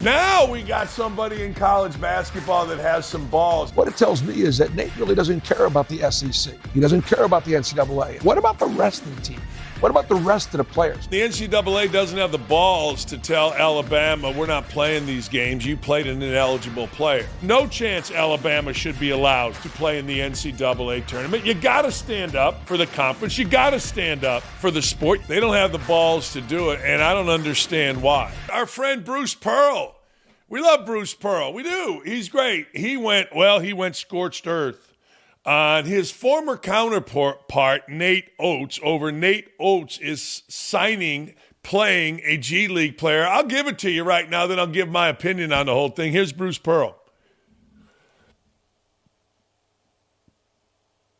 Now we got somebody in college basketball that has some balls. What it tells me is that Nate really doesn't care about the SEC. He doesn't care about the NCAA. What about the rest of the team? What about the rest of the players? The NCAA doesn't have the balls to tell Alabama, we're not playing these games. You played an ineligible player. No chance Alabama should be allowed to play in the NCAA tournament. You got to stand up for the conference. You got to stand up for the sport. They don't have the balls to do it, and I don't understand why. Our friend Bruce Pearl. We love Bruce Pearl. We do. He's great. He went scorched earth on his former counterpart, Nate Oats. Nate Oats is playing a G League player. I'll give it to you right now, then I'll give my opinion on the whole thing. Here's Bruce Pearl.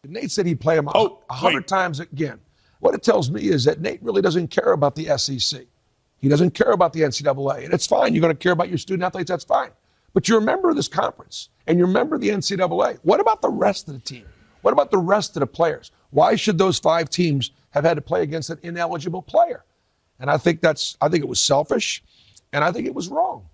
Nate said he'd play him 100 times again. What it tells me is that Nate really doesn't care about the SEC. He doesn't care about the NCAA. And it's fine. You're going to care about your student athletes. That's fine. But you're a member of this conference, and you're a member of the NCAA. What about the rest of the team? What about the rest of the players? Why should those 5 teams have had to play against an ineligible player? And I think it was selfish, and I think it was wrong.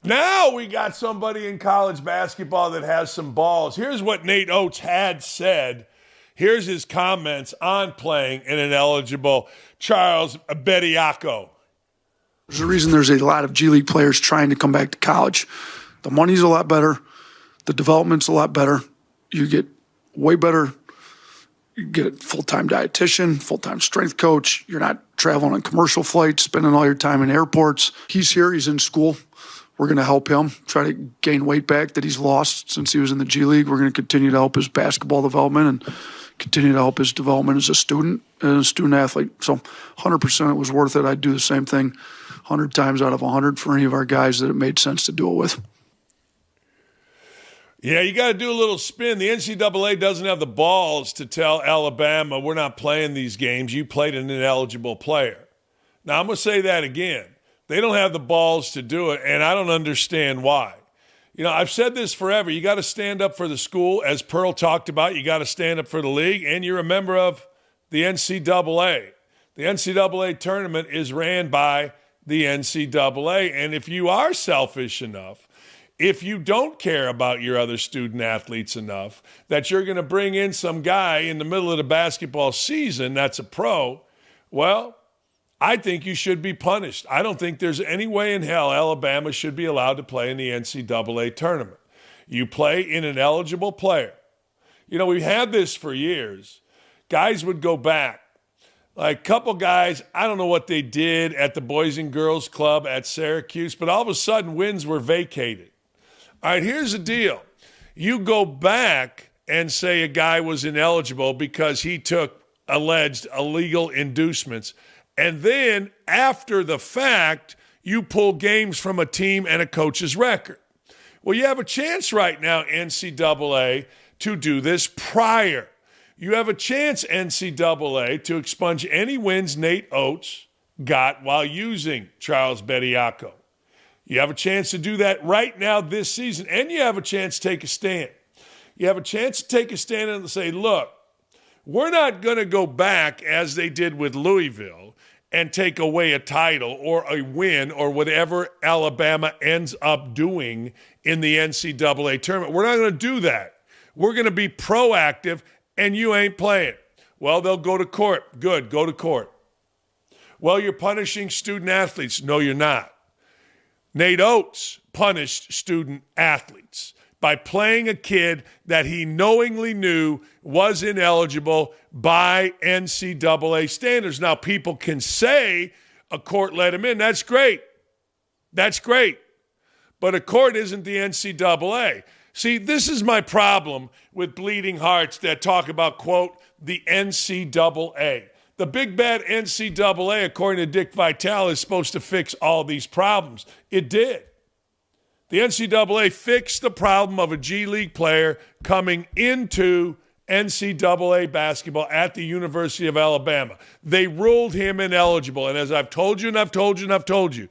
Now we got somebody in college basketball that has some balls. Here's what Nate Oats had said. Here's his comments on playing an ineligible Charles Bediako. There's a reason there's a lot of G League players trying to come back to college. The money's a lot better. The development's a lot better. You get way better. You get a full-time dietitian, full-time strength coach. You're not traveling on commercial flights, spending all your time in airports. He's here. He's in school. We're going to help him try to gain weight back that he's lost since he was in the G League. We're going to continue to help his basketball development and continue to help his development as a student and a student athlete. So 100% it was worth it. I'd do the same thing 100 times out of 100 for any of our guys that it made sense to do it with. Yeah, you got to do a little spin. The NCAA doesn't have the balls to tell Alabama, we're not playing these games. You played an ineligible player. Now, I'm going to say that again. They don't have the balls to do it, and I don't understand why. You know, I've said this forever. You got to stand up for the school. As Pearl talked about, you got to stand up for the league, and you're a member of the NCAA. The NCAA tournament is ran by the NCAA, and if you are selfish enough, if you don't care about your other student athletes enough, that you're going to bring in some guy in the middle of the basketball season that's a pro, well, I think you should be punished. I don't think there's any way in hell Alabama should be allowed to play in the NCAA tournament. You play in an eligible player. You know, we've had this for years. Guys would go back. Like a couple guys, I don't know what they did at the Boys and Girls Club at Syracuse, but all of a sudden wins were vacated. All right, here's the deal. You go back and say a guy was ineligible because he took alleged illegal inducements. And then after the fact, you pull games from a team and a coach's record. Well, you have a chance right now, NCAA, to do this prior. You have a chance, NCAA, to expunge any wins Nate Oats got while using Charles Bediako. You have a chance to do that right now this season, and you have a chance to take a stand. You have a chance to take a stand and say, look, we're not going to go back as they did with Louisville and take away a title or a win or whatever Alabama ends up doing in the NCAA tournament. We're not going to do that. We're going to be proactive, and you ain't playing. Well, they'll go to court. Good, go to court. Well, you're punishing student athletes. No, you're not. Nate Oats punished student athletes by playing a kid that he knowingly knew was ineligible by NCAA standards. Now, people can say a court let him in. That's great. That's great. But a court isn't the NCAA. See, this is my problem with bleeding hearts that talk about, quote, the NCAA. The big bad NCAA, according to Dick Vitale, is supposed to fix all these problems. It did. The NCAA fixed the problem of a G League player coming into NCAA basketball at the University of Alabama. They ruled him ineligible. And as I've told you and I've told you and I've told you,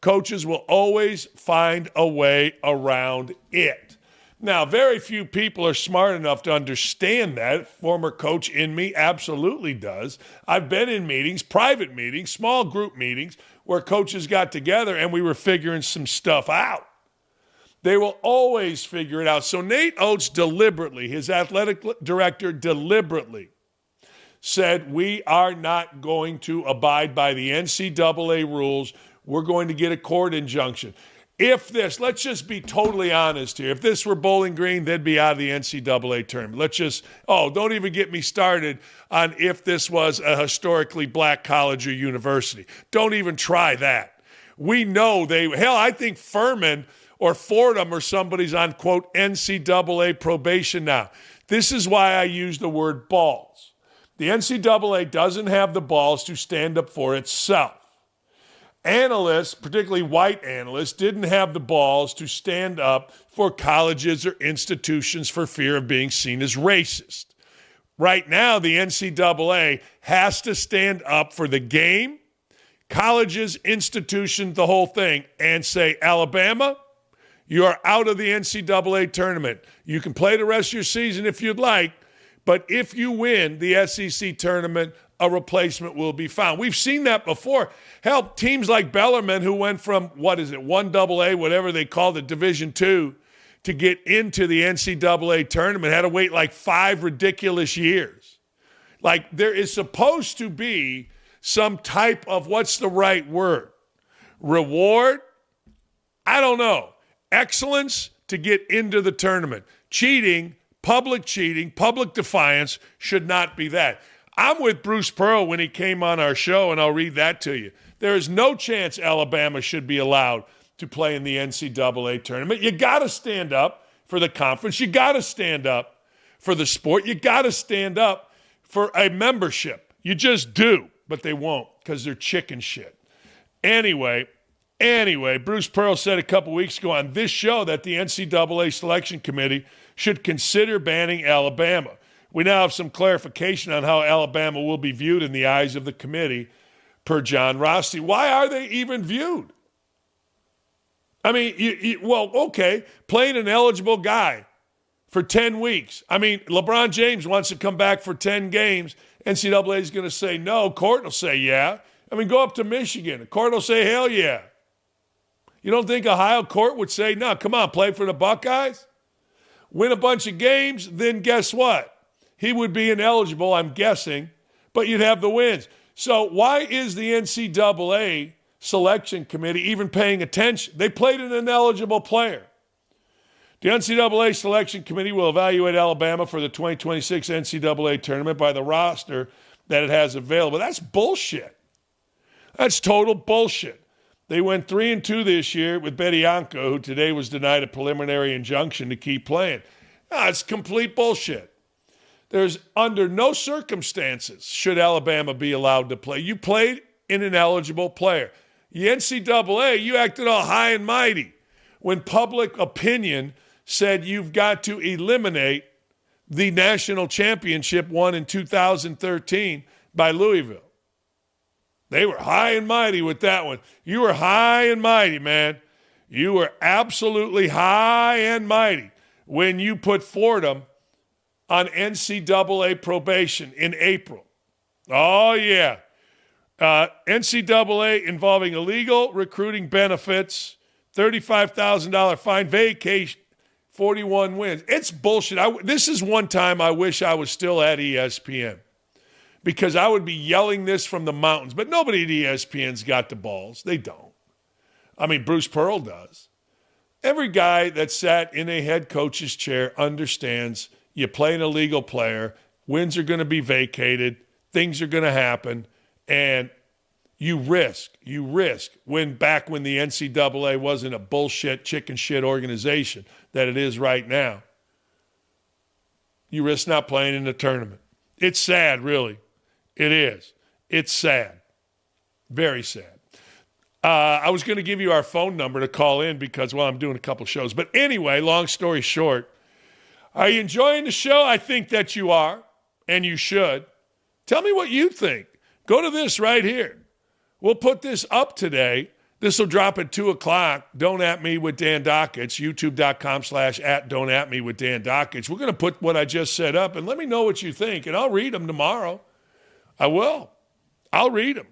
coaches will always find a way around it. Now, very few people are smart enough to understand that. Former coach in me absolutely does. I've been in meetings, private meetings, small group meetings, where coaches got together and we were figuring some stuff out. They will always figure it out. So Nate Oats deliberately, his athletic director deliberately said, we are not going to abide by the NCAA rules. We're going to get a court injunction. If this, let's just be totally honest here. If this were Bowling Green, they'd be out of the NCAA tournament. Don't even get me started on if this was a historically black college or university. Don't even try that. We know I think Furman or Fordham or somebody's on, quote, NCAA probation now. This is why I use the word balls. The NCAA doesn't have the balls to stand up for itself. Analysts, particularly white analysts, didn't have the balls to stand up for colleges or institutions for fear of being seen as racist. Right now, the NCAA has to stand up for the game, colleges, institutions, the whole thing, and say, Alabama, you are out of the NCAA tournament. You can play the rest of your season if you'd like, but if you win the SEC tournament, a replacement will be found. We've seen that before. Hell, teams like Bellarmine, who went from, 1AA, whatever they called it, Division II, to get into the NCAA tournament, had to wait like 5 ridiculous years. Like, there is supposed to be some type of, what's the right word? Reward? I don't know. Excellence to get into the tournament. Cheating, public defiance should not be that. I'm with Bruce Pearl when he came on our show, and I'll read that to you. There is no chance Alabama should be allowed to play in the NCAA tournament. You got to stand up for the conference. You got to stand up for the sport. You got to stand up for a membership. You just do, but they won't because they're chicken shit. Anyway, Bruce Pearl said a couple weeks ago on this show that the NCAA selection committee should consider banning Alabama. We now have some clarification on how Alabama will be viewed in the eyes of the committee per John Rossi. Why are they even viewed? I mean, okay, playing an eligible guy for 10 weeks. I mean, LeBron James wants to come back for 10 games. NCAA is going to say no. Court will say yeah. I mean, go up to Michigan. The court will say hell yeah. You don't think Ohio court would say, no, come on, play for the Buckeyes? Win a bunch of games, then guess what? He would be ineligible, I'm guessing, but you'd have the wins. So why is the NCAA selection committee even paying attention? They played an ineligible player. The NCAA selection committee will evaluate Alabama for the 2026 NCAA tournament by the roster that it has available. That's bullshit. That's total bullshit. They went 3-2 this year with Bediako, who today was denied a preliminary injunction to keep playing. No, it's complete bullshit. There's under no circumstances should Alabama be allowed to play. You played an ineligible player. The NCAA, you acted all high and mighty when public opinion said you've got to eliminate the national championship won in 2013 by Louisville. They were high and mighty with that one. You were high and mighty, man. You were absolutely high and mighty when you put Fordham on NCAA probation in April. Oh, yeah. NCAA involving illegal recruiting benefits, $35,000 fine, vacation, 41 wins. It's bullshit. This is one time I wish I was still at ESPN because I would be yelling this from the mountains. But nobody at ESPN's got the balls. They don't. I mean, Bruce Pearl does. Every guy that sat in a head coach's chair understands you play an illegal player, wins are going to be vacated, things are going to happen, and you risk when the NCAA wasn't a bullshit, chicken shit organization that it is right now. You risk not playing in the tournament. It's sad, really. It is. It's sad. Very sad. I was going to give you our phone number to call in because, well, I'm doing a couple shows. But anyway, long story short, are you enjoying the show? I think that you are, and you should. Tell me what you think. Go to this right here. We'll put this up today. This will drop at 2 o'clock. Don't At Me with Dan Dakich, youtube.com/Don't At Me with Dan Dakich. We're going to put what I just set up, and let me know what you think, and I'll read them tomorrow. I will. I'll read them.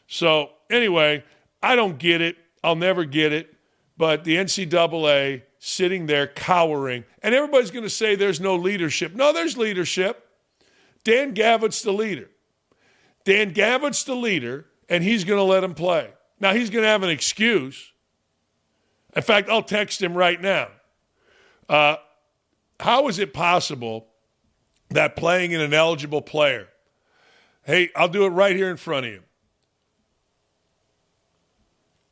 So anyway, I don't get it. I'll never get it. But the NCAA sitting there cowering, and everybody's going to say there's no leadership. No, there's leadership. Dan Gavitt's the leader. Dan Gavitt's the leader, and he's going to let him play. Now, he's going to have an excuse. In fact, I'll text him right now. How is it possible that playing an ineligible player, hey, I'll do it right here in front of you.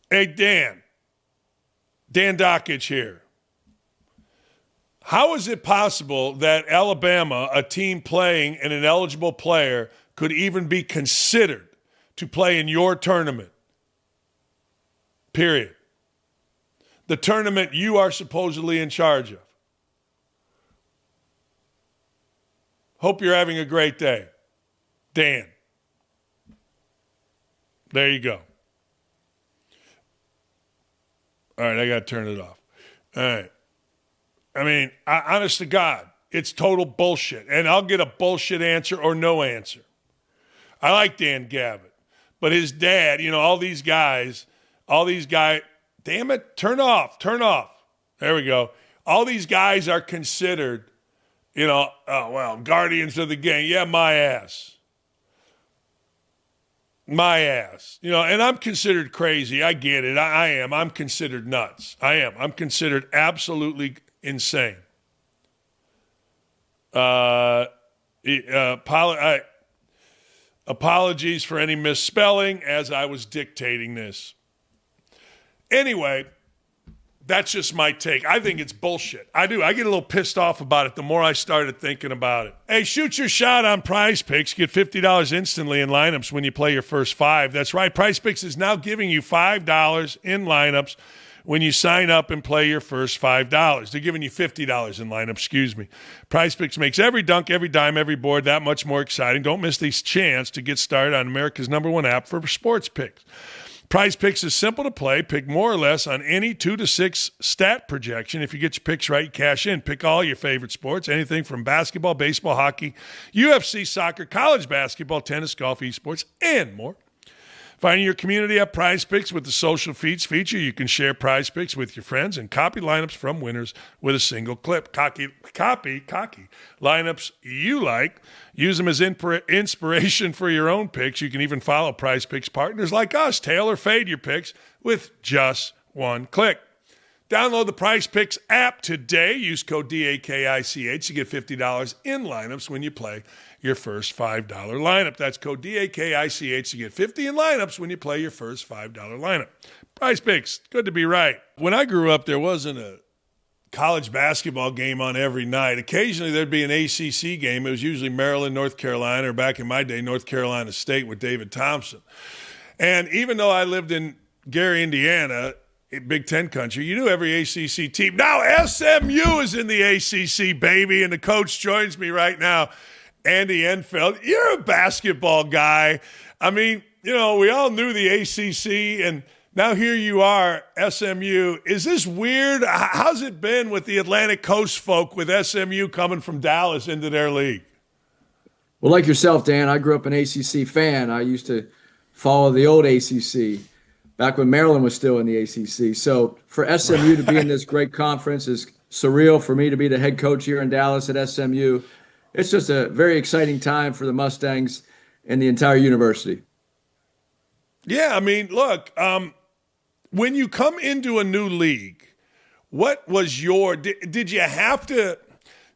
Hey, Dan Dakich here. How is it possible that Alabama, a team playing an ineligible player, could even be considered to play in your tournament? Period. The tournament you are supposedly in charge of. Hope you're having a great day. Dan. There you go. All right, I got to turn it off. All right. I mean, honest to God, it's total bullshit. And I'll get a bullshit answer or no answer. I like Dan Gavitt. But his dad, all these guys, damn it, turn off. There we go. All these guys are considered, guardians of the game. Yeah, my ass. And I'm considered crazy. I get it. I am. I'm considered nuts. I am. I'm considered absolutely insane. Apologies for any misspelling as I was dictating this. Anyway, that's just my take. I think it's bullshit. I do. I get a little pissed off about it the more I started thinking about it. Hey, shoot your shot on Prize Picks. Get $50 instantly in lineups when you play your first 5. That's right. Prize Picks is now giving you $5 in lineups when you sign up and play your first $5. They're giving you $50 in lineups, Prize Picks makes every dunk, every dime, every board that much more exciting. Don't miss this chance to get started on America's #1 app for sports picks. Prize Picks is simple to play. Pick more or less on any 2 to 6 stat projection. If you get your picks right, cash in. Pick all your favorite sports, anything from basketball, baseball, hockey, UFC, soccer, college basketball, tennis, golf, esports, and more. Finding your community at Prize Picks with the social feeds feature. You can share Prize Picks with your friends and copy lineups from winners with a single clip. Copy lineups you like. Use them as inspiration for your own picks. You can even follow Prize Picks partners like us. Tail or fade your picks with just one click. Download the Prize Picks app today. Use code DAKICH to get $50 in lineups when you play your first $5 lineup. That's code DAKICH to get $50 in lineups when you play your first $5 lineup. Prize Picks, good to be right. When I grew up, there wasn't a college basketball game on every night. Occasionally, there'd be an ACC game. It was usually Maryland, North Carolina, or back in my day, North Carolina State with David Thompson. And even though I lived in Gary, Indiana, Big Ten country, you knew every ACC team. Now SMU is in the ACC, baby, and the coach joins me right now, Andy Enfield. You're a basketball guy. I mean, we all knew the ACC, and now here you are, SMU. Is this weird? How's it been with the Atlantic Coast folk with SMU coming from Dallas into their league? Well, like yourself, Dan, I grew up an ACC fan. I used to follow the old ACC back when Maryland was still in the ACC. So for SMU to be in this great conference is surreal. For me to be the head coach here in Dallas at SMU, it's just a very exciting time for the Mustangs and the entire university. Yeah, I mean, look, when you come into a new league, what was did you have to –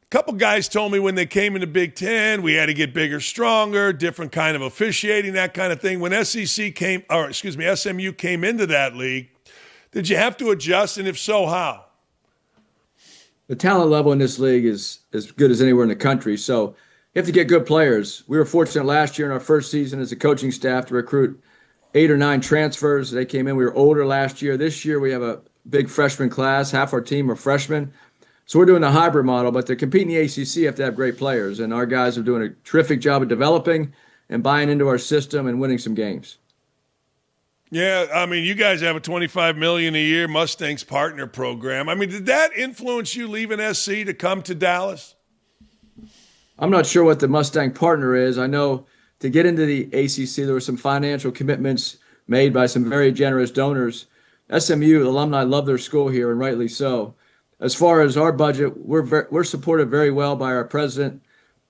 a couple guys told me when they came into Big Ten, we had to get bigger, stronger, different kind of officiating, that kind of thing. When SMU came into that league, did you have to adjust, and if so, how? The talent level in this league is as good as anywhere in the country, so you have to get good players. We were fortunate last year in our first season as a coaching staff to recruit 8 or 9 transfers. They came in. We were older last year. This year we have a big freshman class. Half our team are freshmen. So we're doing the hybrid model, but to compete in the ACC, you have to have great players, and our guys are doing a terrific job of developing and buying into our system and winning some games. Yeah, I mean, you guys have a $25 million a year Mustangs partner program. I mean, did that influence you leaving SC to come to Dallas? I'm not sure what the Mustang partner is. I know to get into the ACC, there were some financial commitments made by some very generous donors. SMU alumni love their school here, and rightly so. As far as our budget, we're supported very well by our president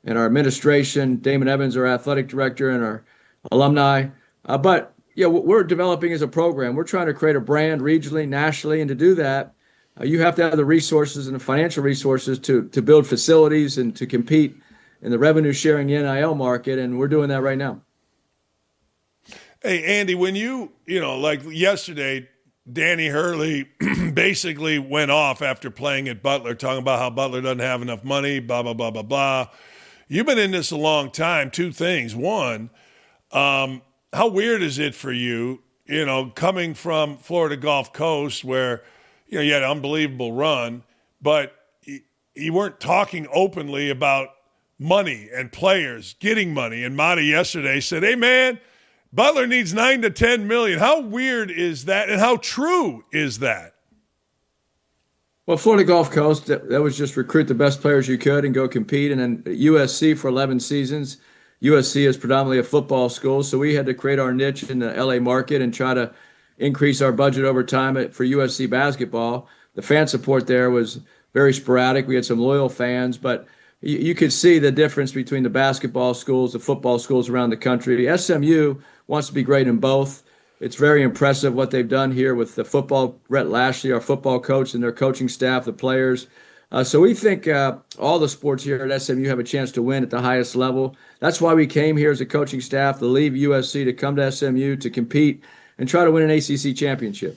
and our administration, Damon Evans, our athletic director, and our alumni. But yeah, what we're developing is a program. We're trying to create a brand regionally, nationally, and to do that, you have to have the resources and the financial resources to build facilities and to compete in the revenue sharing NIL market, and we're doing that right now. Hey, Andy, when like yesterday, Danny Hurley basically went off after playing at Butler, talking about how Butler doesn't have enough money, blah, blah, blah, blah, blah. You've been in this a long time. Two things. One, how weird is it for you, coming from Florida Gulf Coast where, you had an unbelievable run, but you weren't talking openly about money and players getting money. And Monty yesterday said, hey, man, Butler needs $9 to $10 million. How weird is that, and how true is that? Well, Florida Gulf Coast, that was just recruit the best players you could and go compete. And then USC for 11 seasons. USC is predominantly a football school, so we had to create our niche in the LA market and try to increase our budget over time for USC basketball. The fan support there was very sporadic. We had some loyal fans, but you could see the difference between the basketball schools, the football schools around the country. SMU wants to be great in both. It's very impressive what they've done here with the football, Rhett Lashley, our football coach, and their coaching staff, the players. So we think all the sports here at SMU have a chance to win at the highest level. That's why we came here as a coaching staff to leave USC to come to SMU to compete and try to win an ACC championship.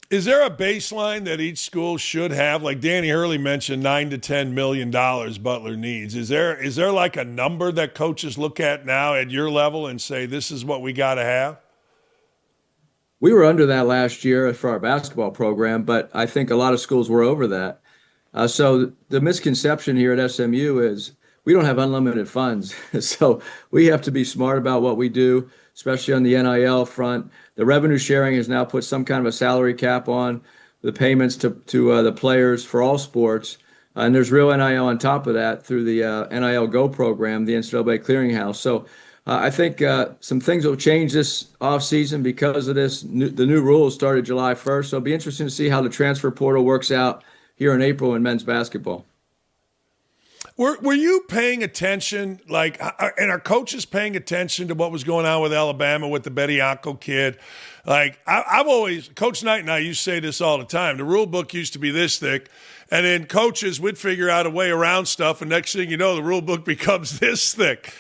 Is there a baseline that each school should have? Like Danny Hurley mentioned, $9 to $10 million Butler needs. Is there like a number that coaches look at now at your level and say, this is what we got to have? We were under that last year for our basketball program, but I think a lot of schools were over that. So the misconception here at SMU is we don't have unlimited funds. So we have to be smart about what we do, especially on the NIL front. The revenue sharing has now put some kind of a salary cap on the payments to the players for all sports. And there's real NIL on top of that through the NIL Go program, the NCAA clearinghouse. So I think some things will change this offseason because of this. The new rules started July 1st. So it'll be interesting to see how the transfer portal works out here in April in men's basketball. Were you paying attention, and are coaches paying attention to what was going on with Alabama with the Bediako kid? I've always, Coach Knight and I used to say this all the time. The rule book used to be this thick, and then coaches would figure out a way around stuff, and next thing you know, the rule book becomes this thick.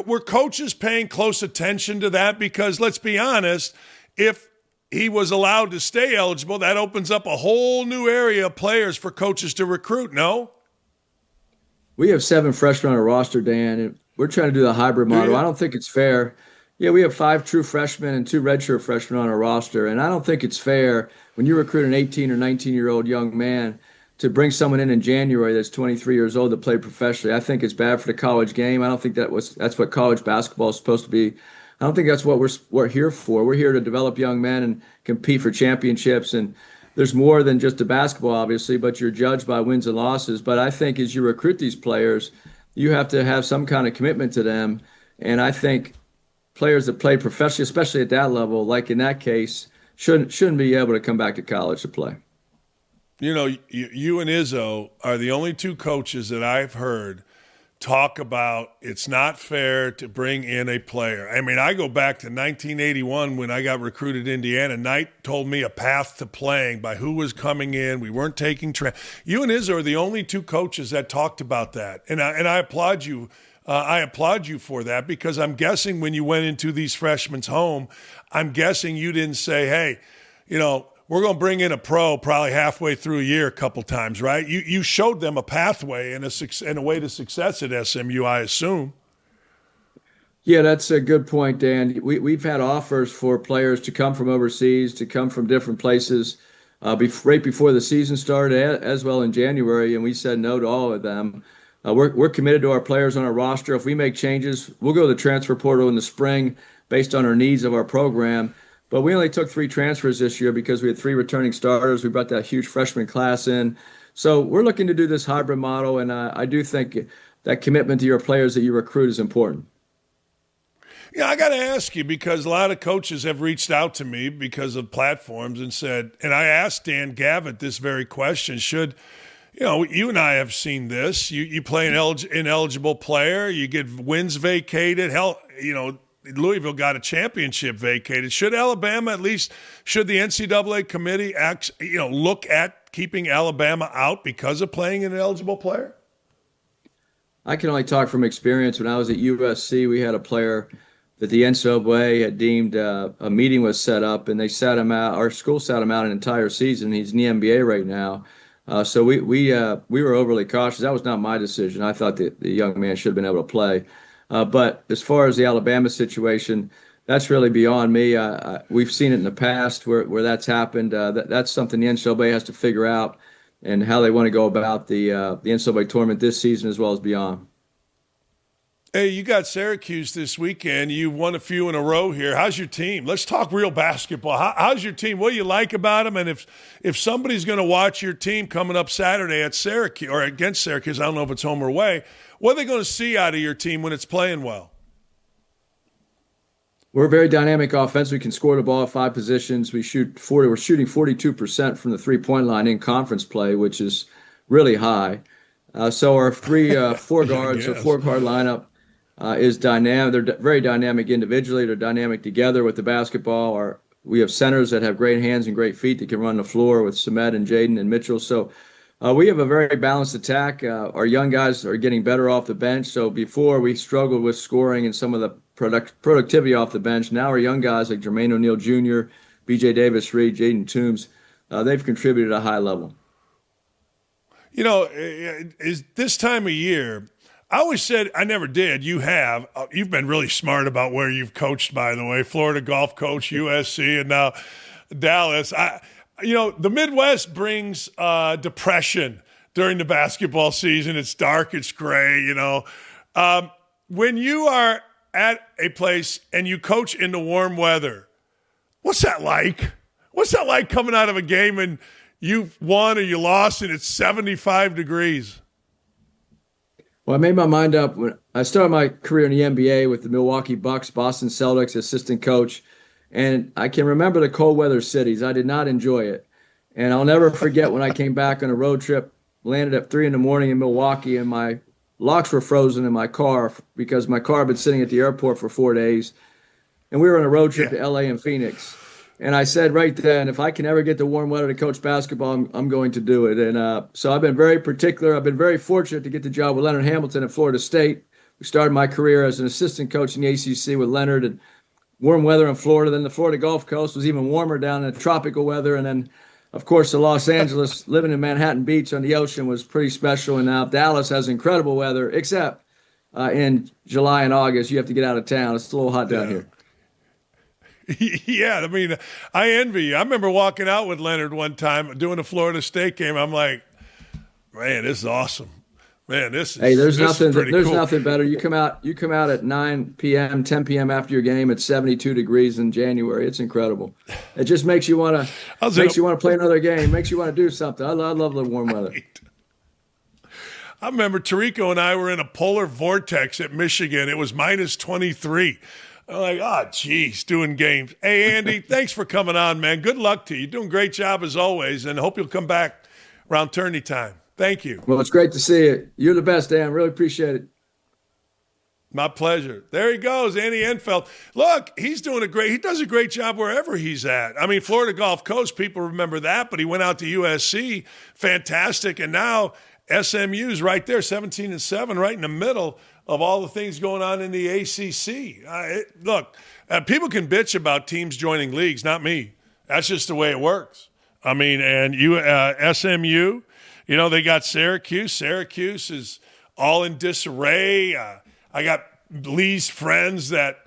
Were coaches paying close attention to that? Because let's be honest, if he was allowed to stay eligible, that opens up a whole new area of players for coaches to recruit, no? We have 7 freshmen on our roster, Dan, and we're trying to do the hybrid model. I don't think it's fair. Yeah, we have 5 true freshmen and 2 redshirt freshmen on our roster, and I don't think it's fair when you recruit an 18 or 19-year-old young man to bring someone in January that's 23 years old to play professionally. I think it's bad for the college game. I don't think that's what college basketball is supposed to be. I don't think that's what we're here for. We're here to develop young men and compete for championships, and there's more than just a basketball, obviously, but you're judged by wins and losses. But I think as you recruit these players, you have to have some kind of commitment to them. And I think players that play professionally, especially at that level, like in that case, shouldn't be able to come back to college to play. You and Izzo are the only 2 coaches that I've heard talk about it's not fair to bring in a player. I mean, I go back to 1981 when I got recruited to Indiana. Knight told me a path to playing by who was coming in. We weren't taking you and Izzo are the only 2 coaches that talked about that. And I applaud you. I applaud you for that, because I'm guessing when you went into these freshmen's home, I'm guessing you didn't say, hey, we're going to bring in a pro probably halfway through a year a couple times, right? You showed them a pathway and a way to success at SMU, I assume. Yeah, that's a good point, Dan. We've had offers for players to come from overseas, to come from different places right before the season started, as well in January, and we said no to all of them. We're committed to our players on our roster. If we make changes, we'll go to the transfer portal in the spring based on our needs of our program. But we only took 3 transfers this year because we had 3 returning starters. We brought that huge freshman class in. So we're looking to do this hybrid model, and I do think that commitment to your players that you recruit is important. Yeah, I got to ask you, because a lot of coaches have reached out to me because of platforms and said, and I asked Dan Gavitt this very question, should, you and I have seen this. You play an ineligible player, you get wins vacated. Hell, Louisville got a championship vacated. Should Alabama should the NCAA committee look at keeping Alabama out because of playing an ineligible player? I can only talk from experience. When I was at USC, we had a player that the NCAA had deemed a meeting was set up, and they sat him out. Our school sat him out an entire season. He's in the NBA right now. So we were overly cautious. That was not my decision. I thought the young man should have been able to play. But as far as the Alabama situation, that's really beyond me. We've seen it in the past where that's happened. That's something the NCAA has to figure out, and how they want to go about the NCAA tournament this season as well as beyond. Hey, you got Syracuse this weekend. You won a few in a row here. How's your team? Let's talk real basketball. How's your team? What do you like about them? And if somebody's going to watch your team coming up Saturday at Syracuse or against Syracuse, I don't know if it's home or away, what are they going to see out of your team when it's playing well? We're a very dynamic offense. We can score the ball at 5 positions. We're shooting 42% from the three-point line in conference play, which is really high. So our four guards, our four-guard lineup is dynamic. They're very dynamic individually. They're dynamic together with the basketball. We have centers that have great hands and great feet that can run the floor with Samet and Jaden and Mitchell. So we have a very balanced attack. Our young guys are getting better off the bench. So before we struggled with scoring and some of the productivity off the bench, now our young guys like Jermaine O'Neal Jr., B.J. Davis-Reed, Jaden Toombs, they've contributed at a high level. Is this time of year, I always said, I never did. You've been really smart about where you've coached, by the way. Florida golf coach, USC, and now Dallas. The Midwest brings depression during the basketball season. It's dark, it's gray, When you are at a place and you coach in the warm weather, what's that like? What's that like coming out of a game and you've won or you lost and it's 75 degrees? Well, I made my mind up when I started my career in the NBA with the Milwaukee Bucks, Boston Celtics, assistant coach. And I can remember the cold weather cities. I did not enjoy it. And I'll never forget when I came back on a road trip, landed at 3 a.m. in Milwaukee, and my locks were frozen in my car because my car had been sitting at the airport for 4 days. And we were on a road trip to LA and Phoenix. And I said right then, if I can ever get the warm weather to coach basketball, I'm going to do it. And so I've been very particular. I've been very fortunate to get the job with Leonard Hamilton at Florida State. We started my career as an assistant coach in the ACC with Leonard, and warm weather in Florida. Then the Florida Gulf Coast was even warmer down in tropical weather. And then, of course, the Los Angeles, living in Manhattan Beach on the ocean was pretty special. And now Dallas has incredible weather, except in July and August, you have to get out of town. It's a little hot down here. Yeah, I envy you. I remember walking out with Leonard one time doing a Florida State game. I'm like, man, this is awesome. Man, there's nothing cool. better. You come out at 9 p.m., 10 p.m. after your game at 72 degrees in January. It's incredible. It just makes you want to play another game. Makes you want to do something. I love the warm weather. Right. I remember Tirico and I were in a polar vortex at Michigan. It was minus 23. I'm like, geez, doing games. Hey, Andy, thanks for coming on, man. Good luck to you. You're doing a great job as always, and hope you'll come back around tourney time. Thank you. Well, it's great to see you. You're the best, Dan. Really appreciate it. My pleasure. There he goes, Andy Enfield. Look, he does a great job wherever he's at. Florida Gulf Coast, people remember that, but he went out to USC, fantastic, and now SMU's right there, 17-7, right in the middle of all the things going on in the ACC. People can bitch about teams joining leagues, not me. That's just the way it works. SMU, they got Syracuse. Syracuse is all in disarray. I got Lee's friends that,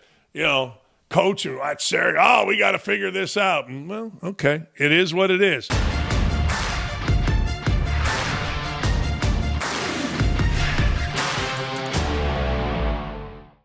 coach at Syracuse. Oh, we got to figure this out. Well, okay, it is what it is.